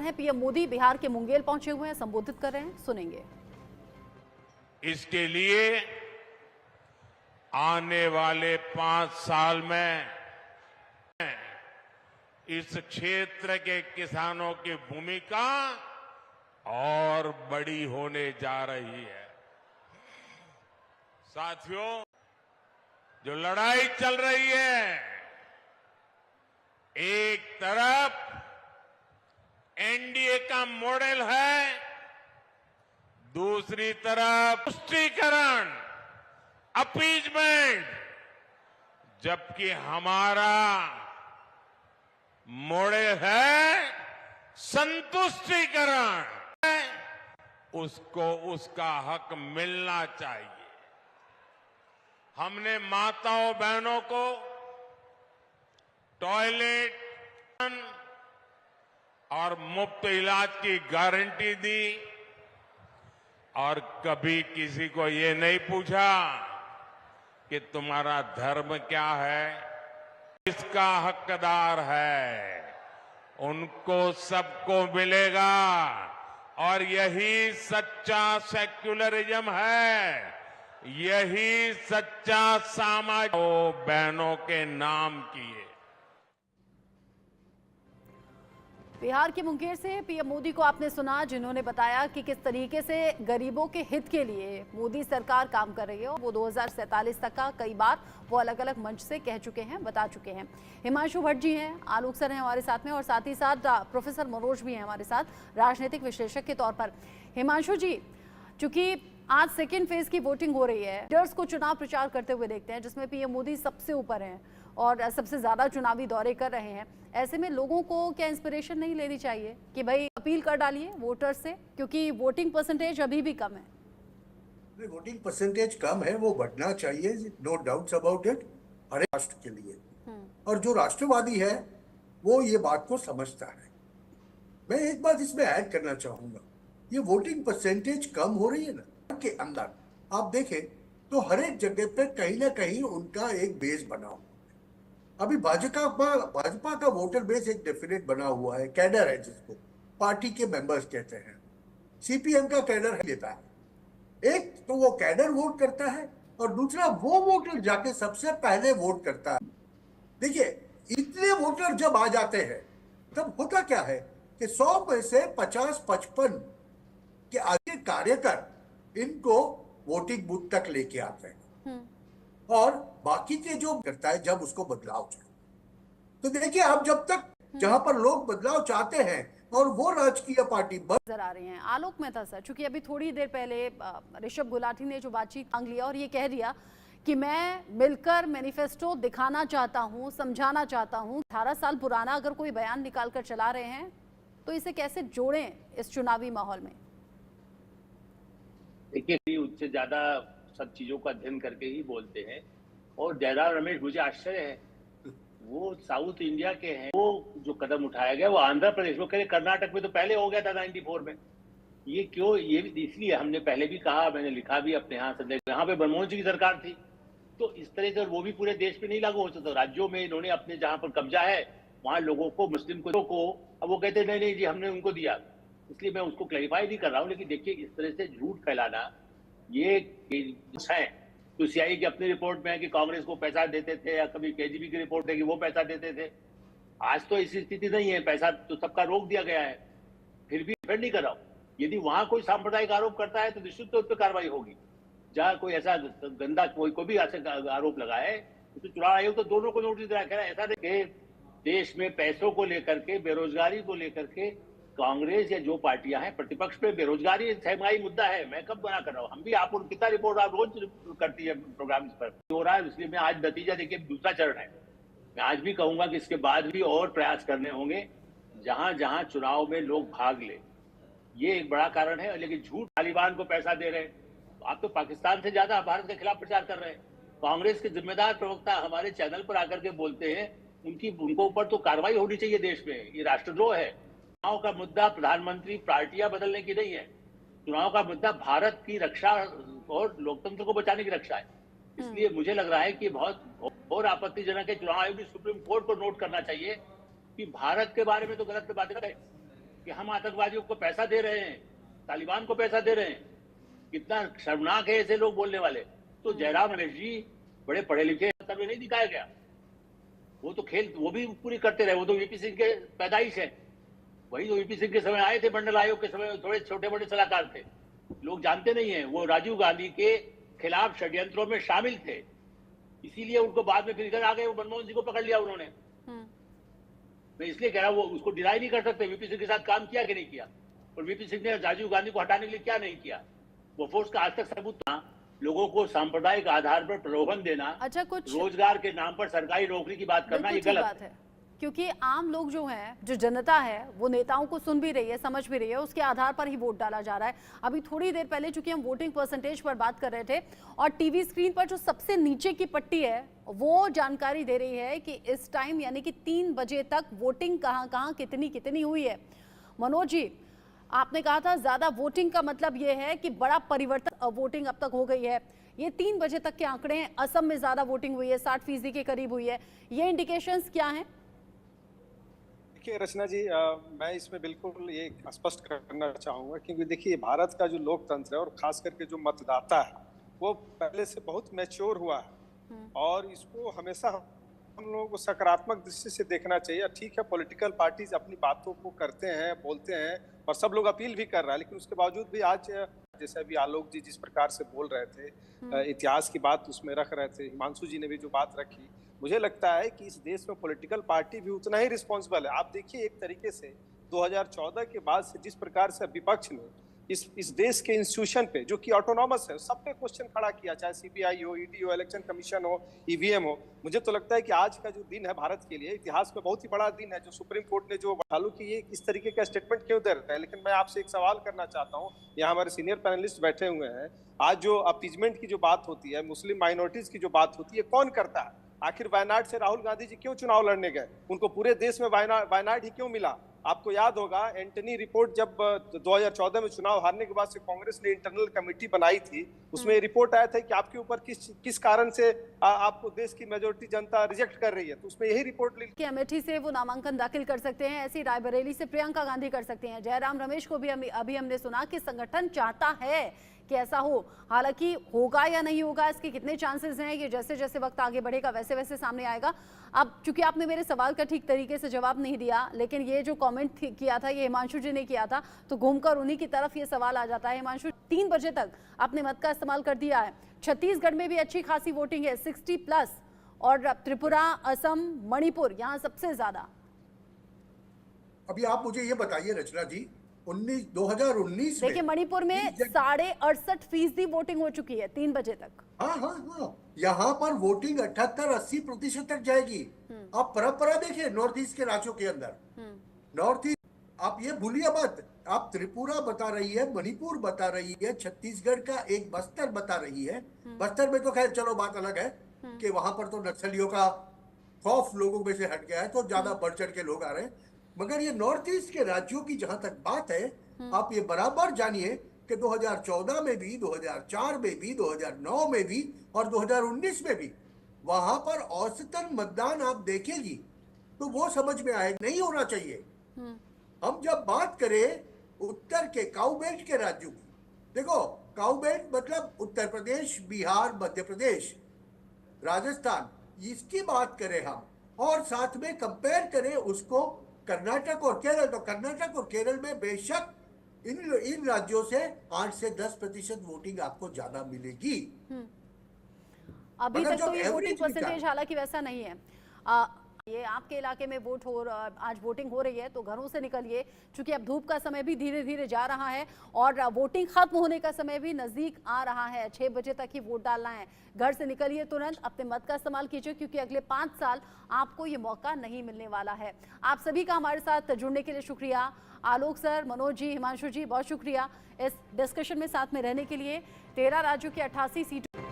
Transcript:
है। पीएम मोदी बिहार के मुंगेर पहुंचे हुए हैं, संबोधित कर रहे हैं, सुनेंगे। इसके लिए आने वाले 5 साल में इस क्षेत्र के किसानों की भूमिका और बड़ी होने जा रही है। साथियों, जो लड़ाई चल रही है, एक तरफ एनडीए का मॉडल है, दूसरी तरफ तुष्टीकरण, अपीजमेंट, जबकि हमारा मॉडल है संतुष्टीकरण। उसको उसका हक मिलना चाहिए। हमने माताओं बहनों को टॉयलेट और मुफ्त इलाज की गारंटी दी और कभी किसी को ये नहीं पूछा कि तुम्हारा धर्म क्या है, किसका हकदार है। उनको सबको मिलेगा और यही सच्चा सेक्युलरिज्म है, यही सच्चा समाज बहनों के नाम किए। बिहार के मुंगेर से पीएम मोदी को आपने सुना, जिन्होंने बताया कि किस तरीके से गरीबों के हित के लिए मोदी सरकार काम कर रही है। और वो 2047 तक का कई बार वो अलग अलग मंच से कह चुके हैं, बता चुके हैं। हिमांशु भट्ट जी हैं, आलोक सर हैं हमारे साथ में, और साथ ही साथ प्रोफेसर मनोज भी हैं हमारे साथ राजनीतिक विश्लेषक के तौर पर। हिमांशु जी, चूंकि आज सेकेंड फेज की वोटिंग हो रही है, लीडर्स को चुनाव प्रचार करते हुए देखते हैं, जिसमें पीएम मोदी सबसे ऊपर हैं और सबसे ज्यादा चुनावी दौरे कर रहे हैं। ऐसे में लोगों को क्या इंस्पिरेशन नहीं लेनी चाहिए कि भाई अपील कर डालिए वोटर्स से, क्योंकि वोटिंग परसेंटेज अभी भी कम है। वोटिंग परसेंटेज कम है, वो बढ़ना चाहिए, नो डाउट्स अबाउट इट, हर राष्ट्र के लिए। और जो राष्ट्रवादी है वो ये बात को समझता है। मैं एक बात इसमें ऐड करना चाहूंगा, ये वोटिंग परसेंटेज कम हो रही है ना, के अंदर आप देखें तो हर एक जगह पे कहीं ना कहीं उनका एक बेस बना हुआ है। अभी भाजपा का वोटर बेस एक डेफिनेट बना हुआ है, कैडर है, जिसको पार्टी के मेंबर्स कहते हैं। सीपीएम का कैडर लेता है, एक तो वो कैडर वोट करता है और दूसरा वो वोटर जाके सबसे पहले वोट करता है। देखिए, इतने वोटर जब आ जाते हैं तब होता क्या है कि 100 में से 50-55 के आगे कार्यकर इनको वोटिंग बूथ तक लेके आते हैं और बाकी के जो करता है जब उसको बदलाव चाहिए। तो देखिए, आप जब तक जहां पर लोग बदलाव चाहते हैं और वो राजकीय पार्टी नजर आ रही हैं। आलोक मेहता सर, चूंकि अभी थोड़ी देर पहले ऋषभ गुलाटी ने जो बातचीत मांग लिया और ये कह दिया कि मैं मिलकर मैनिफेस्टो दिखाना चाहता हूं, समझाना चाहता हूं। 18 साल पुराना अगर कोई बयान निकाल कर चला रहे हैं तो इसे कैसे जोड़ें इस चुनावी माहौल में? देखिए, उससे ज्यादा सब चीजों का अध्ययन करके ही बोलते हैं। और जयराम रमेश, मुझे आश्चर्य है, वो साउथ इंडिया के हैं, वो जो कदम उठाया गया वो आंध्र प्रदेश में, कर्नाटक में तो पहले हो गया था 94 में। ये क्यों? ये इसलिए हमने पहले भी कहा, मैंने लिखा भी अपने यहाँ से, यहाँ पे मनमोहन सिंह की सरकार थी तो इस तरह से वो भी पूरे देश पे नहीं लागू हो सकता। राज्यों में इन्होंने अपने जहां पर कब्जा है वहां लोगों को, मुस्लिम को अब वो कहते नहीं नहीं जी हमने उनको दिया, इसलिए मैं उसको क्लैरिफाई नहीं कर रहा हूँ। लेकिन देखिए, इस तरह से झूठ फैलाना ये है। तो सीआई की अपनी रिपोर्ट में है कि कांग्रेस को पैसा देते थे, या कभी केजीबी की रिपोर्ट है कि वो पैसा देते थे। आज तो ऐसी स्थिति नहीं है, पैसा तो सबका रोक दिया गया है। फिर भी डिफेंड नहीं कर रहा हूं। यदि वहां कोई सांप्रदायिक आरोप करता है तो निश्चित तौर पर कार्रवाई होगी। जहां कोई ऐसा गंदा कोई भी ऐसा आरोप लगाए तो चुनाव आयोग तो दोनों को नोटिस दिया। कह रहा है ऐसा नहीं कि देश में पैसों को लेकर के, बेरोजगारी को लेकर के कांग्रेस या जो पार्टियां हैं प्रतिपक्ष पे, बेरोजगारी सहमाई मुद्दा है। मैं कब बना कर रहा हूं, हम भी आप कितना रिपोर्ट आप रोज करती है प्रोग्राम पर हो रहा है। इसलिए मैं आज नतीजा देखिए दूसरा चरण है। मैं आज भी कहूंगा कि इसके बाद भी और प्रयास करने होंगे जहां जहां चुनाव में लोग भाग ले। ये एक बड़ा कारण है। लेकिन झूठ, तालिबान को पैसा दे रहे हैं, आप तो पाकिस्तान से ज्यादा भारत के खिलाफ प्रचार कर रहे हैं। कांग्रेस के जिम्मेदार प्रवक्ता हमारे चैनल पर आकर के बोलते हैं, उनको ऊपर तो कार्रवाई होनी चाहिए देश में। ये राष्ट्रद्रोह है। चुनाव का मुद्दा प्रधानमंत्री पार्टियां बदलने की नहीं है। चुनाव का मुद्दा भारत की रक्षा और लोकतंत्र को बचाने की रक्षा है। इसलिए मुझे लग रहा है कि बहुत और आपत्तिजनक है। चुनाव आयोग भी सुप्रीम कोर्ट को नोट करना चाहिए कि भारत के बारे में तो गलत बातें करें, कि हम आतंकवादियों को पैसा दे रहे हैं, तालिबान को पैसा दे रहे हैं। कितना शर्मनाक है ऐसे लोग बोलने वाले। तो जयराम रमेश जी बड़े पढ़े लिखे तभी नहीं दिखाया गया। वो तो खेल वो भी पूरी करते रहे। वो तो वीपी सिंह के पैदाइश है। वही तो वीपी सिंह के समय आए थे, मंडल आयोग के समय थोड़े छोटे बड़े सलाहकार थे। लोग जानते नहीं है वो राजीव गांधी के खिलाफ षड्यंत्रों में शामिल थे, इसीलिए उनको बाद में फिर इधर आ गए। वो मनमोहन सिंह को पकड़ लिया उन्होंने। मैं इसलिए कह रहा हूँ, वो उसको डिनाई नहीं कर सकते वीपी सिंह के साथ काम किया कि नहीं किया, और वीपी सिंह ने राजीव गांधी को हटाने के लिए क्या नहीं किया। वो फोर्स का आज तक सबूत था। लोगों को सांप्रदायिक आधार पर प्रलोभन देना, अच्छा, कुछ रोजगार के नाम पर सरकारी नौकरी की बात करना, ये गलत है। क्योंकि आम लोग जो हैं, जो जनता है, वो नेताओं को सुन भी रही है, समझ भी रही है, उसके आधार पर ही वोट डाला जा रहा है। अभी थोड़ी देर पहले चूंकि हम वोटिंग परसेंटेज पर बात कर रहे थे, और टीवी स्क्रीन पर जो सबसे नीचे की पट्टी है वो जानकारी दे रही है कि इस टाइम यानी कि 3 बजे तक वोटिंग कहां कितनी कितनी हुई है। मनोज जी, आपने कहा था ज्यादा वोटिंग का मतलब ये है कि बड़ा परिवर्तन वोटिंग अब तक हो गई है। ये 3 बजे तक के आंकड़े हैं। असम में ज्यादा वोटिंग हुई है, 60% के करीब हुई है। ये इंडिकेशंस क्या हैं? देखिए रचना जी, मैं इसमें बिल्कुल ये स्पष्ट करना चाहूँगा, क्योंकि देखिए भारत का जो लोकतंत्र है और खास करके जो मतदाता है वो पहले से बहुत मैच्योर हुआ है, और इसको हमेशा हम लोगों को सकारात्मक दृष्टि से देखना चाहिए। ठीक है, पॉलिटिकल पार्टीज अपनी बातों को करते हैं, बोलते हैं, और सब लोग अपील भी कर रहा है, लेकिन उसके बावजूद भी आज जैसे अभी आलोक जी जिस प्रकार से बोल रहे थे, इतिहास की बात उसमें रख रहे थे, हिमांशु जी ने भी जो बात रखी, मुझे लगता है कि इस देश में पॉलिटिकल पार्टी भी उतना ही रिस्पॉन्सिबल है। आप देखिए, एक तरीके से 2014 के बाद से जिस प्रकार से विपक्ष ने इस देश के इंस्टीट्यूशन पे, जो कि ऑटोनॉमस है, सब पे क्वेश्चन खड़ा किया, चाहे सीबीआई हो, ईडी हो, इलेक्शन कमीशन हो, ईवीएम हो। मुझे तो लगता है कि आज का जो दिन है भारत के लिए इतिहास में बहुत ही बड़ा दिन है, जो सुप्रीम कोर्ट ने जो हालांकि ये इस तरीके का स्टेटमेंट क्यों दे रहा है। लेकिन मैं आपसे एक सवाल करना चाहता हूँ, यहाँ हमारे सीनियर पैनलिस्ट बैठे हुए हैं, आज जो अपीजमेंट की जो बात होती है, मुस्लिम माइनॉरिटीज की जो बात होती है, कौन करता है? आखिर वायनाड से राहुल गांधी जी क्यों चुनाव लड़ने गए? उनको पूरे देश में वायनाड ही क्यों मिला? आपको याद होगा एंटनी रिपोर्ट जब 2014 में चुनाव हारने के बाद से कांग्रेस ने इंटरनल कमेटी बनाई थी, उसमें रिपोर्ट आया था कि आपके ऊपर किस कारण से आपको देश की मेजोरिटी जनता रिजेक्ट कर रही है। तो उसमें यही रिपोर्ट लिखी कि अमेठी से वो नामांकन दाखिल कर सकते हैं, ऐसी रायबरेली से प्रियंका गांधी कर सकती हैं। जयराम रमेश को भी अभी हमने सुना कि संगठन चाहता है कि ऐसा हो। हालांकि होगा या नहीं होगा, इसके कितने चांसेस हैं, ये जैसे जैसे वक्त आगे बढ़ेगा वैसे वैसे सामने आएगा। अब चूंकि आपने मेरे सवाल का ठीक तरीके से जवाब नहीं दिया, लेकिन ये जो कमेंट किया था ये हिमांशु जी ने किया था, तो घूमकर उन्हीं की तरफ ये सवाल आ जाता है। हिमांशु, 3 बजे तक आपने मत का इस्तेमाल कर दिया है। छत्तीसगढ़ में भी अच्छी खासी वोटिंग है, 60+, और त्रिपुरा, असम, मणिपुर, यहाँ सबसे ज्यादा। अभी आप मुझे ये बताइए रचना जी, 2019 देखिए मणिपुर में 68.5% वोटिंग हो चुकी है 3 बजे तक। हाँ, यहाँ पर वोटिंग 78-80% तक जाएगी। आप परंपरा देखिए नॉर्थ ईस्ट के राज्यों के अंदर, नॉर्थ ईस्ट, आप ये भूलिए मत। आप त्रिपुरा बता रही है, मणिपुर बता रही है, छत्तीसगढ़ का एक बस्तर बता रही है। बस्तर में तो खैर चलो बात अलग है कि वहां पर तो नक्सलियों का खौफ लोगों में से हट गया है, तो ज्यादा बढ़ चढ़ के लोग आ रहे हैं। मगर ये नॉर्थ ईस्ट के राज्यों की जहां तक बात है, आप ये बराबर जानिए कि 2014 में भी, 2004 में भी, 2009 में भी और 2019 में भी वहां पर औसतन मतदान आप देखेगी तो वो समझ में आए नहीं होना चाहिए। हम जब बात करें उत्तर के काउ बेल्ट के राज्यों की, देखो काउ बेल्ट मतलब उत्तर प्रदेश, बिहार, मध्य प्रदेश, राजस्थान, इसकी बात करें हम, और साथ में कंपेयर करें उसको कर्नाटक और केरल, तो कर्नाटक और केरल में बेशक इन राज्यों से 8 से 10% वोटिंग आपको ज्यादा मिलेगी। अभी तक तो ये वोटिंग परसेंटेज हालांकि वैसा नहीं है। ये आपके इलाके में आज वोटिंग हो रही है तो घरों से निकलिए, क्योंकि अब धूप का समय भी धीरे धीरे जा रहा है और वोटिंग खत्म होने का समय भी नजदीक आ रहा है। 6 बजे तक ही वोट डालना है। घर से निकलिए, तुरंत अपने मत का इस्तेमाल कीजिए, क्योंकि अगले 5 साल आपको ये मौका नहीं मिलने वाला है। आप सभी का हमारे साथ जुड़ने के लिए शुक्रिया। आलोक सर, मनोज जी, हिमांशु जी, बहुत शुक्रिया इस डिस्कशन में साथ में रहने के लिए। 13 राज्यों की 88 सीटों